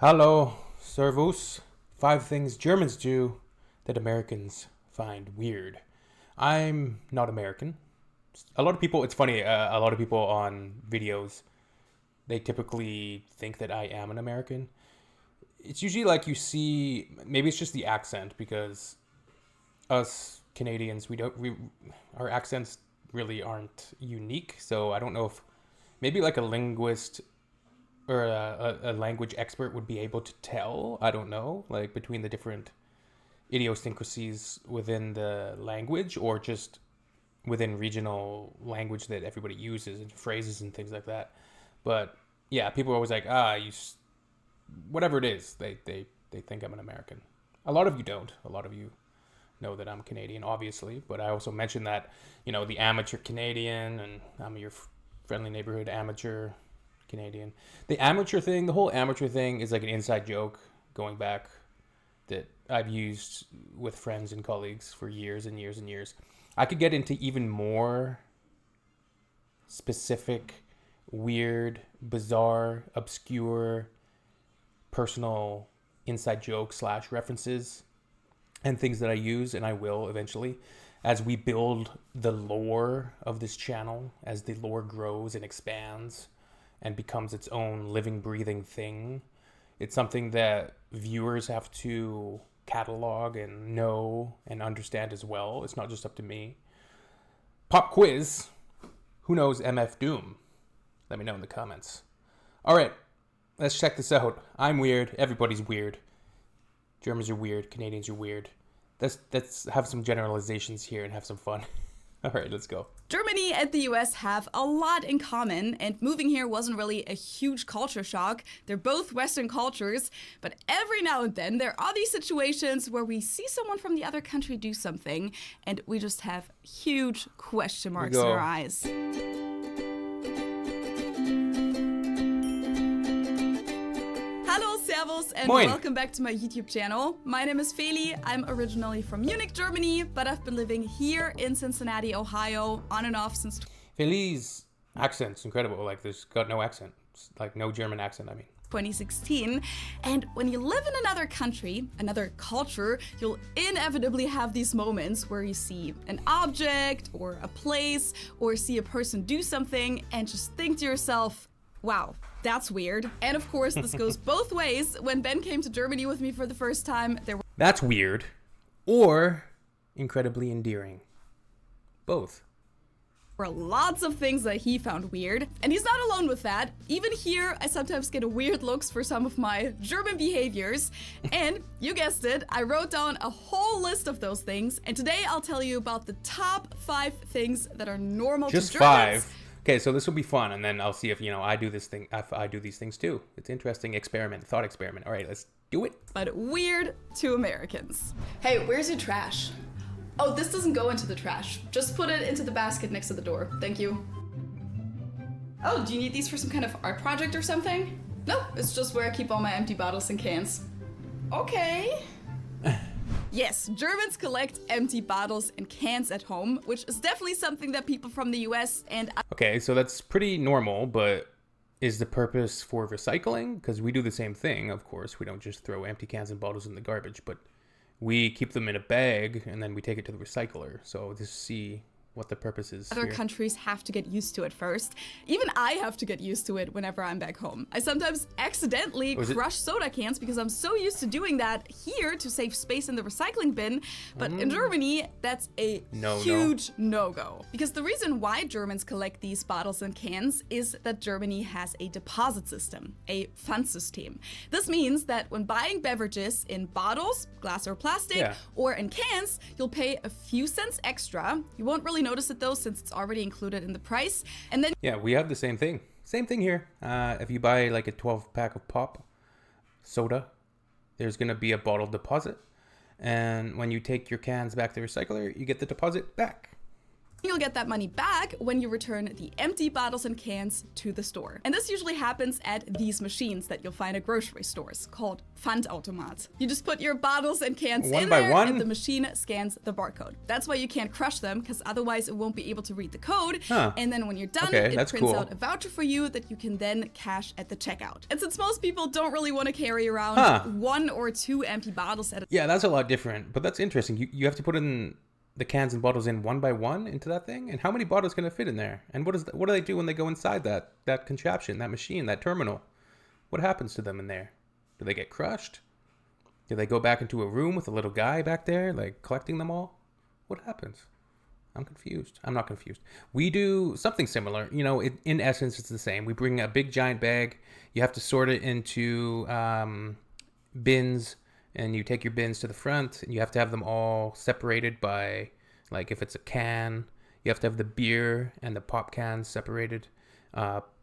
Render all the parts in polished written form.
Hallo, Servus. 5 things Germans do that Americans find weird. I'm not American. A lot of people, it's funny, a lot of people on videos, they typically think that I am an American. It's usually like you see, maybe it's just the accent because us Canadians, our accents really aren't unique. So I don't know if maybe like a linguist or a language expert would be able to tell. I don't know, like between the different idiosyncrasies within the language or just within regional language that everybody uses and phrases and things like that. But yeah, people are always like, whatever it is, they think I'm an American. A lot of you don't. A lot of you know that I'm Canadian, obviously. But I also mentioned that, the amateur Canadian, and I'm your friendly neighborhood amateur Canadian. The whole amateur thing is like an inside joke going back that I've used with friends and colleagues for years and years and years. I could get into even more specific, weird, bizarre, obscure, personal inside joke / references and things that I use, and I will eventually, as we build the lore of this channel, as the lore grows and expands and becomes its own living, breathing thing. It's something that viewers have to catalog and know and understand as well. It's not just up to me. Pop quiz. Who knows MF Doom? Let me know in the comments. All right, let's check this out. I'm weird. Everybody's weird. Germans are weird. Canadians are weird. Let's have some generalizations here and have some fun. All right, let's go. Germany and the US have a lot in common, and moving here wasn't really a huge culture shock. They're both Western cultures, but every now and then there are these situations where we see someone from the other country do something, and we just have huge question marks in our eyes. Hello, servus, and Moin. Welcome back to my YouTube channel. My name is Feli. I'm originally from Munich, Germany, but I've been living here in Cincinnati, Ohio, on and off since Feli's accent's incredible. Like, there's got no accent. It's like no German accent, I mean. 2016. And when you live in another country, another culture, you'll inevitably have these moments where you see an object or a place or see a person do something and just think to yourself, wow, that's weird. And of course, this goes both ways. When Ben came to Germany with me for the first time, there That's weird. Or incredibly endearing. Both. were lots of things that he found weird. And he's not alone with that. Even here, I sometimes get weird looks for some of my German behaviors. And you guessed it, I wrote down a whole list of those things. And today I'll tell you about the top 5 things that are normal Just to Germans. 5. Okay, so this will be fun, and then I'll see if, I do this thing, if I do these things too. It's interesting thought experiment. All right, let's do it. But weird to Americans. Hey, where's your trash? Oh, this doesn't go into the trash. Just put it into the basket next to the door. Thank you. Oh, do you need these for some kind of art project or something? No, it's just where I keep all my empty bottles and cans. Okay. Yes, Germans collect empty bottles and cans at home, which is definitely something that people from the US and Okay, so that's pretty normal, but is the purpose for recycling? Because we do the same thing, of course. We don't just throw empty cans and bottles in the garbage, but we keep them in a bag and then we take it to the recycler. So to see what the purpose is other here. countries have to get used to it first. Even I have to get used to it whenever I'm back home. I sometimes accidentally crush soda cans because I'm so used to doing that here to save space in the recycling bin. But in Germany, that's a huge no-go. Because the reason why Germans collect these bottles and cans is that Germany has a deposit system, a Pfandsystem. This means that when buying beverages in bottles, glass or plastic, or in cans, you'll pay a few cents extra. You won't really notice it though, since it's already included in the price. And then we have the same thing. Same thing here. If you buy like a 12-pack of pop soda, there's going to be a bottle deposit. And when you take your cans back to the recycler, you get the deposit back. You'll get that money back when you return the empty bottles and cans to the store. And this usually happens at these machines that you'll find at grocery stores called Pfandautomat. You just put your bottles and cans in there and the machine scans the barcode. That's why you can't crush them, because otherwise it won't be able to read the code. And then when you're done, it prints out a voucher for you that you can then cash at the checkout. And since most people don't really want to carry around 1 or 2 empty bottles at a Yeah, that's a lot different, but that's interesting. You have to put in the cans and bottles in one by one into that thing, and how many bottles can it fit in there? And what do they do when they go inside that contraption, that machine, that terminal? What happens to them in there? Do they get crushed? Do they go back into a room with a little guy back there, like collecting them all? What happens? I'm confused. I'm not confused. We do something similar. You know, in essence, it's the same. We bring a big giant bag. You have to sort it into bins. And you take your bins to the front, and you have to have them all separated by, like, if it's a can, you have to have the beer and the pop cans separated.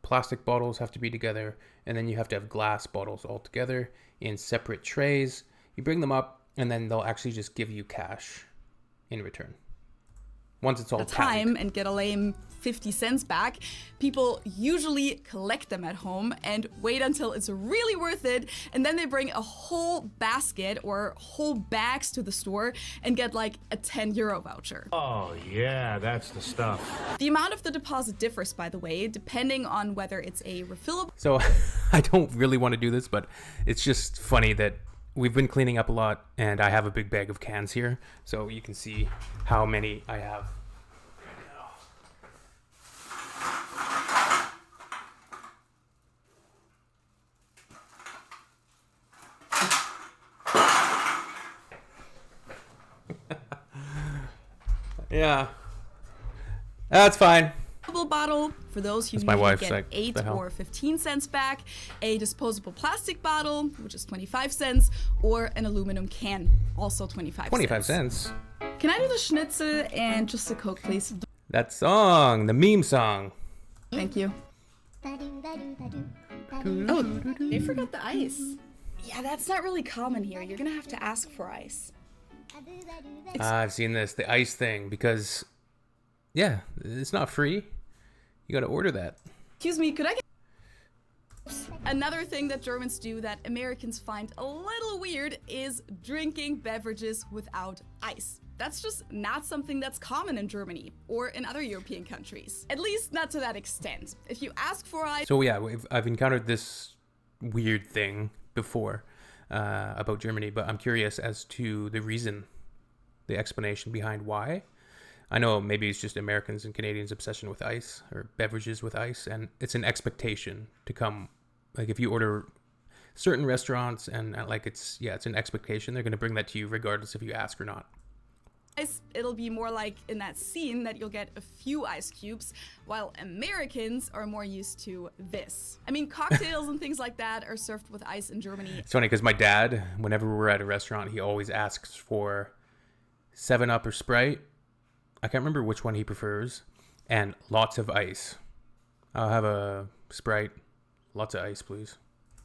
Plastic bottles have to be together, and then you have to have glass bottles all together in separate trays. You bring them up, and then they'll actually just give you cash in return. Once it's all time and get a lame 50 cents back, people usually collect them at home and wait until it's really worth it, and then they bring a whole basket or whole bags to the store and get like a 10 euro voucher. Oh yeah, that's the stuff. The amount of the deposit differs, by the way, depending on whether it's a refillable. So I don't really want to do this, but it's just funny that we've been cleaning up a lot, and I have a big bag of cans here, so you can see how many I have. Yeah, that's fine. Bottle for those who usually get 8 or 15 cents back, a disposable plastic bottle, which is 25 cents, or an aluminum can, also 25 cents. Can I do the schnitzel and just a Coke, please? That song, the meme song. Thank you. Oh, they forgot the ice. Yeah, that's not really common here. You're gonna have to ask for ice. I've seen this, the ice thing, because, yeah, it's not free. You gotta order that. Excuse me, could I get... Another thing that Germans do that Americans find a little weird is drinking beverages without ice. That's just not something that's common in Germany or in other European countries. At least not to that extent. If you ask for ice... So yeah, I've encountered this weird thing before about Germany, but I'm curious as to the reason, the explanation behind why. I know maybe it's just Americans and Canadians' obsession with ice or beverages with ice, and it's an expectation to come. Like if you order certain restaurants and like it's an expectation, they're going to bring that to you regardless if you ask or not. It'll be more like in that scene that you'll get a few ice cubes, while Americans are more used to this. I mean, cocktails and things like that are served with ice in Germany. It's funny because my dad, whenever we're at a restaurant, he always asks for 7-Up or Sprite. I can't remember which one he prefers, and lots of ice. I'll have a Sprite, lots of ice, please.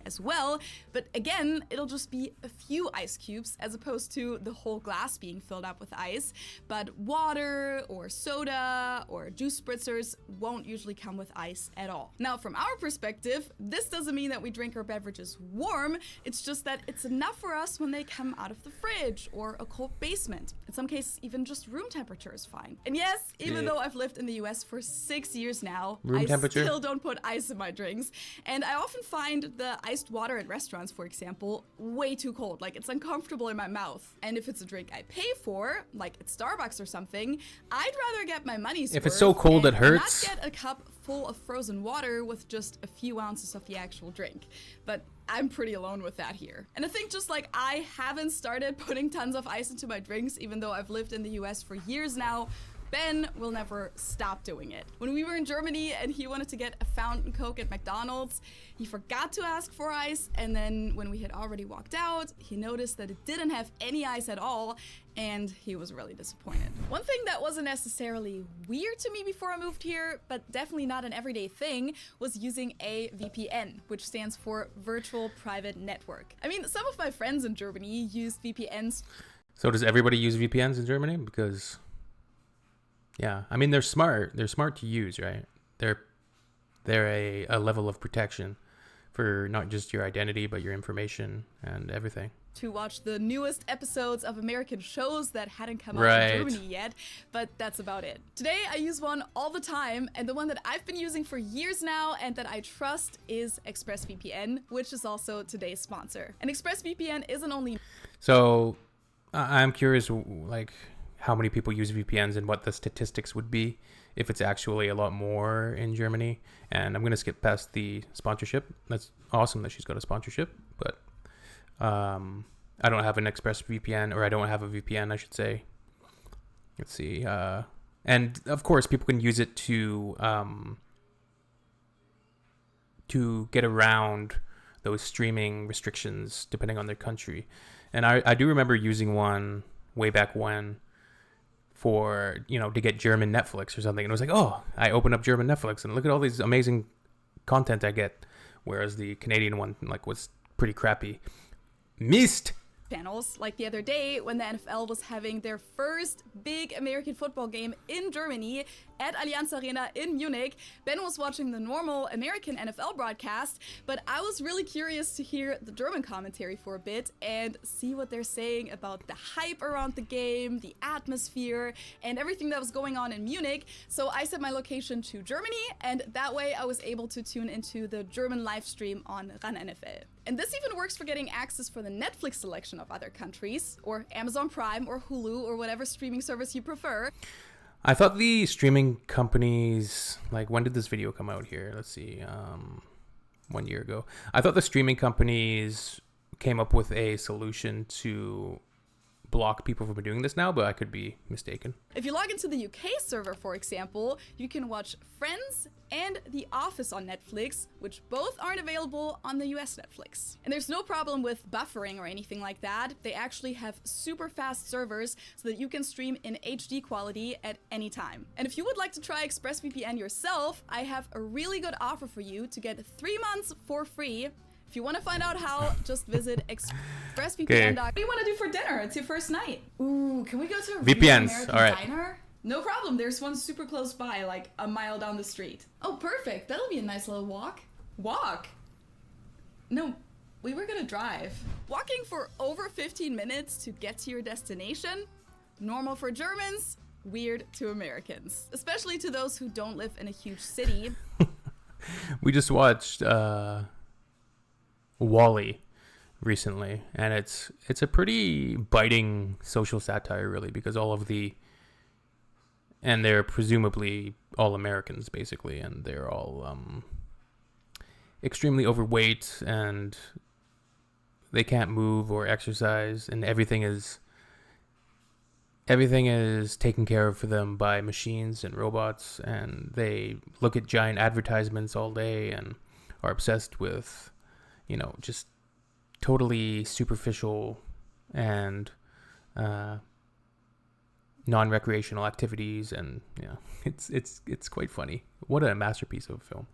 As well, but again, it'll just be a few ice cubes as opposed to the whole glass being filled up with ice. But water or soda or juice spritzers won't usually come with ice at all. Now, from our perspective, this doesn't mean that we drink our beverages warm. It's just that it's enough for us when they come out of the fridge or a cold basement. In some cases, even just room temperature is fine. And yes, even though I've lived in the US for 6 years now, I still don't put ice in my drinks. And I often find the iced water at restaurants, for example, way too cold. Like, it's uncomfortable in my mouth. And if it's a drink I pay for, like at Starbucks or something, I'd rather get my money's worth. If it's so cold it hurts. Not get a cup full of frozen water with just a few ounces of the actual drink. But I'm pretty alone with that here. And I think just like I haven't started putting tons of ice into my drinks, even though I've lived in the US for years now, Ben will never stop doing it. When we were in Germany and he wanted to get a fountain Coke at McDonald's, he forgot to ask for ice, and then when we had already walked out, he noticed that it didn't have any ice at all, and he was really disappointed. One thing that wasn't necessarily weird to me before I moved here, but definitely not an everyday thing, was using a VPN, which stands for Virtual Private Network. I mean, some of my friends in Germany used VPNs. So does everybody use VPNs in Germany? Because Yeah, I mean they're smart. They're smart to use, right? They're a level of protection for not just your identity but your information and everything. To watch the newest episodes of American shows that hadn't come out Right. in Germany yet, but that's about it. Today I use one all the time, and the one that I've been using for years now and that I trust is ExpressVPN, which is also today's sponsor. And ExpressVPN isn't only... So I'm curious, like, how many people use VPNs and what the statistics would be if it's actually a lot more in Germany. And I'm going to skip past the sponsorship. That's awesome that she's got a sponsorship, but I don't have an ExpressVPN, or I don't have a VPN, I should say. Let's see. And of course, people can use it to get around those streaming restrictions depending on their country. And I do remember using one way back when for, to get German Netflix or something. And it was like, oh, I open up German Netflix and look at all these amazing content I get. Whereas the Canadian one was pretty crappy. Missed. Channels, like the other day when the NFL was having their first big American football game in Germany at Allianz Arena in Munich. Ben was watching the normal American NFL broadcast, but I was really curious to hear the German commentary for a bit and see what they're saying about the hype around the game, the atmosphere, and everything that was going on in Munich. So I set my location to Germany, and that way I was able to tune into the German live stream on RAN NFL. And this even works for getting access for the Netflix selection of other countries, or Amazon Prime, or Hulu, or whatever streaming service you prefer. I thought the streaming companies, when did this video come out here? Let's see, 1 year ago. I thought the streaming companies came up with a solution to block people from doing this now, but I could be mistaken. If you log into the UK server, for example, you can watch Friends and The Office on Netflix, which both aren't available on the US Netflix. And there's no problem with buffering or anything like that. They actually have super fast servers so that you can stream in HD quality at any time. And if you would like to try ExpressVPN yourself, I have a really good offer for you to get 3 months for free. If you want to find out how, just visit expressvpn.com. What do you want to do for dinner? It's your first night. Ooh, can we go to a real American diner? No problem. There's one super close by, like a mile down the street. Oh, perfect. That'll be a nice little walk. Walk? No, we were gonna drive. Walking for over 15 minutes to get to your destination? Normal for Germans, weird to Americans. Especially to those who don't live in a huge city. We just watched Wall-E recently, and it's a pretty biting social satire, really, because they're presumably all Americans, basically, and they're all extremely overweight, and they can't move or exercise, and everything is taken care of for them by machines and robots, and they look at giant advertisements all day and are obsessed with just totally superficial and non-recreational activities, and it's quite funny. What a masterpiece of a film.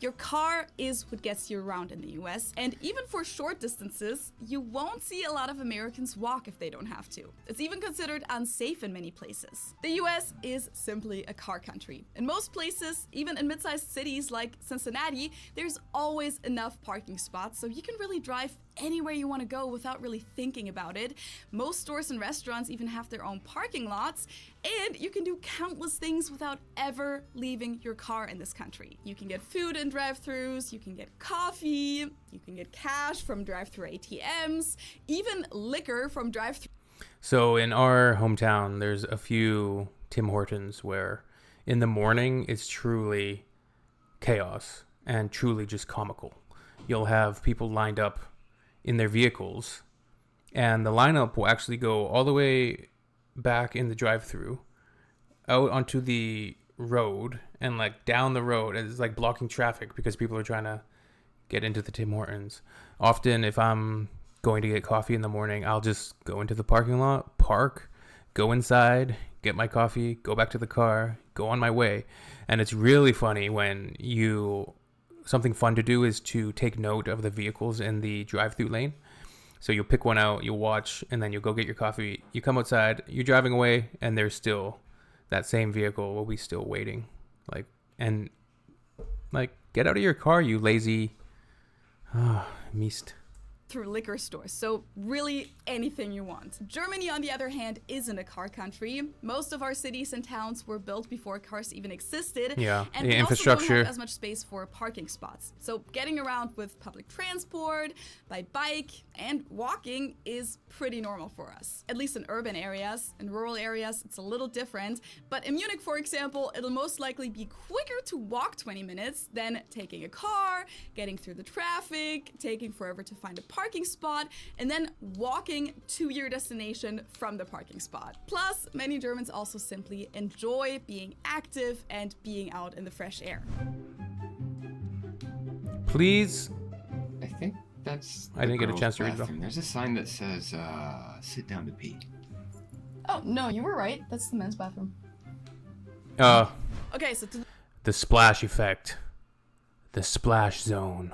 Your car is what gets you around in the US, and even for short distances, you won't see a lot of Americans walk if they don't have to. It's even considered unsafe in many places. The US is simply a car country. In most places, even in mid-sized cities like Cincinnati, there's always enough parking spots, so you can really drive anywhere you want to go without really thinking about it. Most stores and restaurants even have their own parking lots, and you can do countless things without ever leaving your car in this country. You can get food in drive-thrus, you can get coffee, you can get cash from drive-thru ATMs, even liquor from drive-thru. So in our hometown, there's a few Tim Hortons where in the morning it's truly chaos and truly just comical. You'll have people lined up in their vehicles, and the lineup will actually go all the way back in the drive-thru out onto the road and down the road, and it's blocking traffic because people are trying to get into the Tim Hortons. Often if I'm going to get coffee in the morning, I'll just go into the parking lot, park, go inside, get my coffee, go back to the car, go on my way. And it's really funny when something fun to do is to take note of the vehicles in the drive-thru lane. So you'll pick one out, you'll watch, and then you'll go get your coffee. You come outside, you're driving away, and there's still that same vehicle will be still waiting. And get out of your car, you lazy Mist. Through liquor stores, so really anything you want. Germany, on the other hand, isn't a car country. Most of our cities and towns were built before cars even existed. Yeah, and the we infrastructure. also don't have as much space for parking spots. So getting around with public transport, by bike, and walking is pretty normal for us. At least in urban areas. In rural areas, it's a little different. But in Munich, for example, it'll most likely be quicker to walk 20 minutes than taking a car, getting through the traffic, taking forever to find a parking spot, and then walking to your destination from the parking spot. Plus, many Germans also simply enjoy being active and being out in the fresh air. Please. I think that's. I didn't get a chance to read it. There's a sign that says sit down to pee. Oh, no, you were right. That's the men's bathroom. Okay, so the splash effect. The splash zone.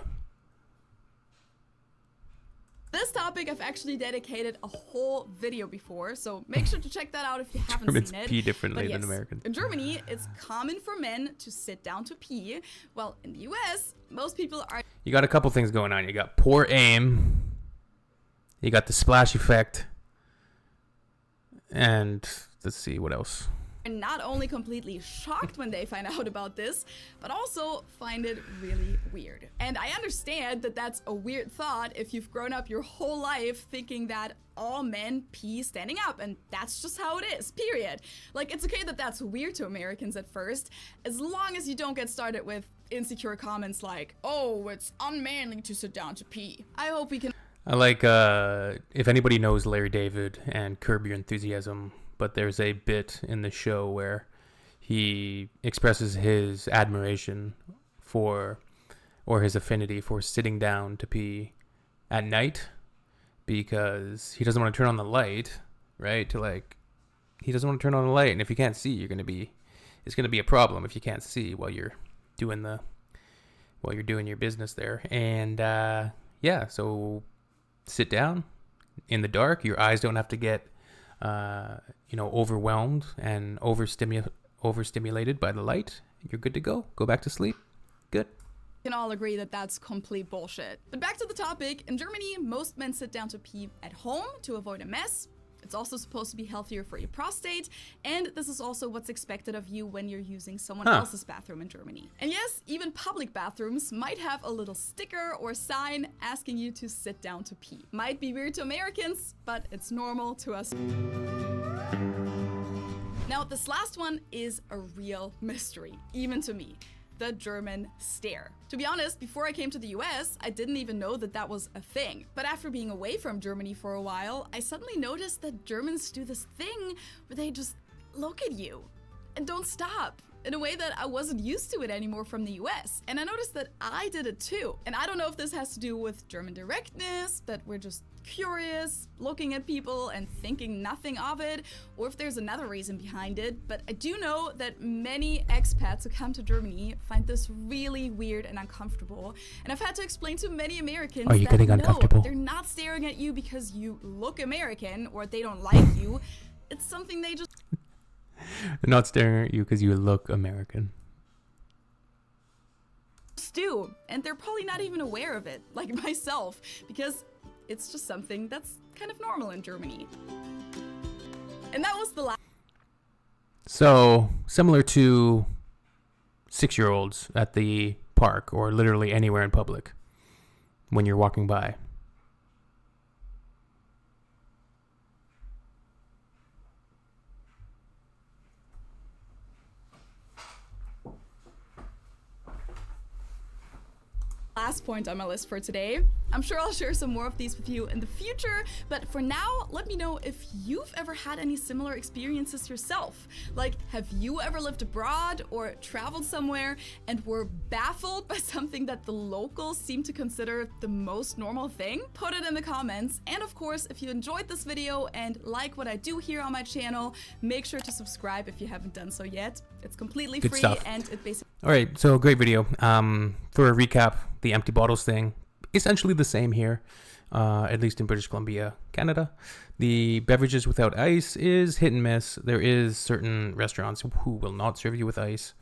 This topic I've actually dedicated a whole video before, so make sure to check that out if you haven't Germans seen it. pee differently But yes, than Americans. In Germany, it's common for men to sit down to pee, while in the US, most people are... You got a couple things going on. You got poor aim. You got the splash effect. And let's see, what else? not only completely shocked when they find out about this, but also find it really weird. And I understand that that's a weird thought if you've grown up your whole life thinking that all men pee standing up, and that's just how it is, period. Like, it's okay that that's weird to Americans at first, as long as you don't get started with insecure comments like, oh, it's unmanly to sit down to pee. I hope we can... I like, if anybody knows Larry David and Curb Your Enthusiasm, but there's a bit in the show where he expresses his admiration for, or his affinity for sitting down to pee at night, because he doesn't want to turn on the light, right? He doesn't want to turn on the light, and if you can't see, it's gonna be a problem if you can't see while you're doing your business there. And yeah, so sit down in the dark. Your eyes don't have to get overwhelmed and overstimulated by the light. You're good to go. Go back to sleep. Good. We can all agree that that's complete bullshit. But back to the topic. In Germany, most men sit down to pee at home to avoid a mess. It's also supposed to be healthier for your prostate, and this is also what's expected of you when you're using someone else's bathroom in Germany. And yes, even public bathrooms might have a little sticker or sign asking you to sit down to pee. Might be weird to Americans, but it's normal to us. Now, this last one is a real mystery, even to me. The German stare. To be honest, before I came to the US, I didn't even know that that was a thing. But after being away from Germany for a while, I suddenly noticed that Germans do this thing where they just look at you and don't stop, in a way that I wasn't used to it anymore from the US. And I noticed that I did it too. And I don't know if this has to do with German directness, that we're just curious, looking at people and thinking nothing of it, or if there's another reason behind it, but I do know that many expats who come to Germany find this really weird and uncomfortable. And I've had to explain to many Americans Are you getting uncomfortable? No, they're not staring at you because you look American or they don't like you. It's something they just... They're not staring at you because you look American. do, and they're probably not even aware of it, like myself, because it's just something that's kind of normal in Germany. And that was the last. So, similar to 6-year-olds at the park or literally anywhere in public when you're walking by. Last point on my list for today. I'm sure I'll share some more of these with you in the future, but for now, let me know if you've ever had any similar experiences yourself. Like, have you ever lived abroad or traveled somewhere and were baffled by something that the locals seem to consider the most normal thing? Put it in the comments. And of course, if you enjoyed this video and like what I do here on my channel, make sure to subscribe if you haven't done so yet. It's completely Good free stuff. And it basically... All right, so great video. For a recap, the empty bottles thing, essentially the same here. at least in British Columbia, Canada. The beverages without ice is hit and miss. There is certain restaurants who will not serve you with ice.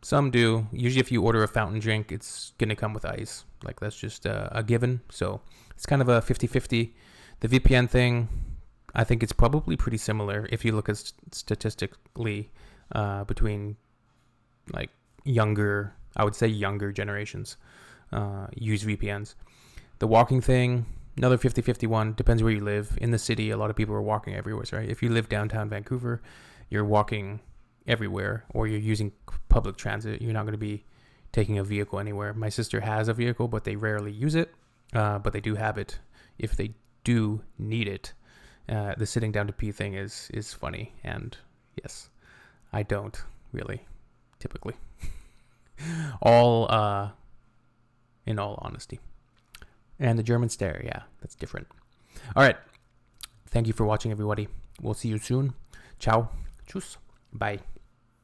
Some do. Usually if you order a fountain drink, it's going to come with ice. Like, that's just a given. So it's kind of a 50-50. The VPN thing, I think it's probably pretty similar if you look at statistically between like younger generations use VPNs. The walking thing, another 50-50 one. Depends where you live. In the city, a lot of people are walking everywhere, right? If you live downtown Vancouver, you're walking everywhere, or you're using public transit. You're not going to be taking a vehicle anywhere. My sister has a vehicle, but they rarely use it. But they do have it if they do need it. The sitting down to pee thing is funny, and yes, I don't really typically. All in all honesty. And the German stare, yeah, that's different. All right, thank you for watching, everybody. We'll see you soon. Ciao, tschüss, bye.